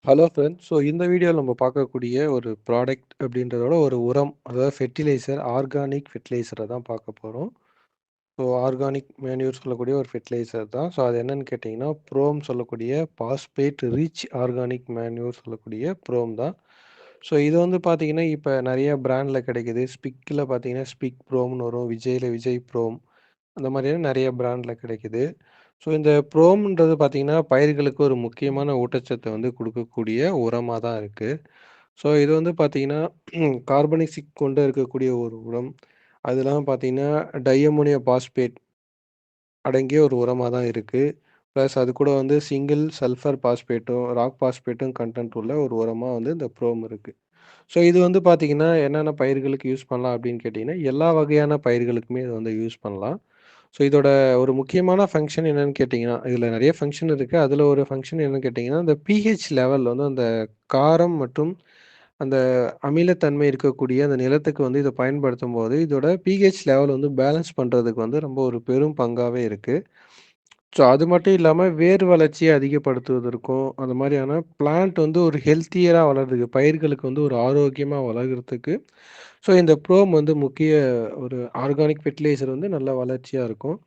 Hello friends. இந்த வீடியோல நம்ம பார்க்கக்கூடிய ஒரு ப்ராடக்ட் அப்படின்றதோட ஒரு உரம், அதாவது ஃபெர்டிலைசர், ஆர்கானிக் ஃபெர்டிலைசர தான் பார்க்க போறோம். ஆர்கானிக் மேன்யூர் சொல்லக்கூடிய ஒரு ஃபெர்டிலைசர் தான். அது என்னன்னு கேட்டிங்கன்னா, ப்ரோம் சொல்லக்கூடிய பாஸ்பேட் ரிச் ஆர்கானிக் மேன்யூர் சொல்லக்கூடிய ப்ரோம் தான். இது வந்து பார்த்தீங்கன்னா, இப்ப நெறைய பிராண்ட்ல கிடைக்குது. ஸ்பிக்ல பார்த்தீங்கன்னா, ஸ்பிக் ப்ரோம்னு வரும். விஜய்ல விஜய் ப்ரோம். அந்த மாதிரியான நெறைய பிராண்ட்ல கிடைக்குது. இந்த ப்ரோம்ன்றது பார்த்தீங்கன்னா, பயிர்களுக்கு ஒரு முக்கியமான ஊட்டச்சத்த வந்து குடுக்கக்கூடிய உரமா தான் இருக்கு. இது வந்து பார்த்தீங்கன்னா, கார்பனிக் கொண்டு இருக்கக்கூடிய ஒரு உரம். அது இல்லாம பார்த்தீங்கன்னா, டையமோனியம் பாஸ்பேட் அடங்கிய ஒரு உரமா தான் இருக்கு. பிளஸ் அது கூட வந்து சிங்கிள் சல்ஃபர் பாஸ்பேட்டும், ராக் பாஸ்பேட்டும் கன்டென்ட் உள்ள ஒரு உரமா வந்து இந்த ப்ரோம் இருக்கு. இது வந்து பார்த்தீங்கன்னா, என்னென்ன பயிர்களுக்கு யூஸ் பண்ணலாம் அப்படின்னு கேட்டீங்கன்னா, எல்லா வகையான பயிர்களுக்குமே இத வந்து யூஸ் பண்ணலாம். இதோட ஒரு முக்கியமான ஃபங்ஷன் என்னன்னு கேட்டீங்கன்னா, இதில நெறைய ஃபங்ஷன் இருக்கு. அதில ஒரு ஃபங்ஷன் என்னன்னு கேட்டீங்கன்னா, அந்த பிஹெச் லெவல் வந்து அந்த காரம் மற்றும் அந்த அமிலத்தன்மை இருக்கக்கூடிய அந்த நிலத்துக்கு வந்து இத பயன்படுத்தும்போது, இதோட பிஹெச் லெவல் வந்து பேலன்ஸ் பண்றதுக்கு வந்து ரொம்ப ஒரு பெரும் பங்காவே இருக்கு. அது மட்டும் இல்லாம வேர் வளர்ச்சிய அதிகப்படுத்துவதற்கும், அந்த மாரியான பிளான்ட் வந்து ஒரு ஹெல்த்தியரா வளர்றதுக்கு, பயிர்களுக்கு வந்து ஒரு ஆரோக்கியமா வளர்கிறதுக்கு, இந்த ப்ரோம் வந்து முக்கிய ஒரு ஆர்கானிக் ஃபெர்டிலைசர் வந்து நல்ல வளர்ச்சியா இருக்கும்.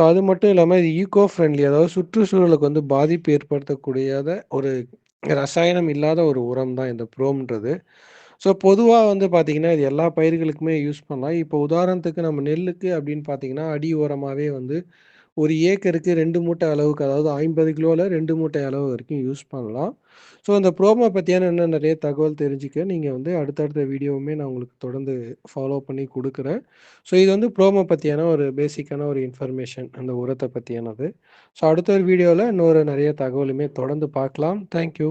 அது மட்டும் இல்லாம இது ஈக்கோ ஃப்ரெண்ட்லி, அதாவது சுற்றுச்சூழலுக்கு வந்து பாதிப்பு ஏற்படுத்தக்கூடியாத ஒரு ரசாயனம் இல்லாத ஒரு உரம் தான் இந்த ப்ரோம்ன்றது. பொதுவா வந்து பார்த்தீங்கன்னா, இது எல்லா பயிர்களுக்குமே யூஸ் பண்ணலாம். இப்போ உதாரணத்துக்கு நம்ம நெல்லுக்கு அப்படின்னு பார்த்தீங்கன்னா, அடி உரமாவே வந்து ஒரு ஏக்கருக்கு 2 மூட்டை அளவுக்கு, அதாவது 50 கிலோல 2 மூட்டை அளவு வரைக்கும் யூஸ் பண்ணலாம். இந்த ப்ரோமோ பத்தியான இன்னும் நெறைய தகவல் தெரிஞ்சுக்க, நீங்க வந்து அடுத்தடுத்த வீடியோவுமே நான் உங்களுக்கு தொடர்ந்து ஃபாலோ பண்ணி குடுக்குறேன். இது வந்து ப்ரோமோ பத்தியான ஒரு பேசிக்கான ஒரு இன்ஃபர்மேஷன், அந்த உரத்த பத்தியானது. அடுத்த ஒரு வீடியோல இன்னொரு நெறைய தகவலுமே தொடர்ந்து பார்க்கலாம். Thank you.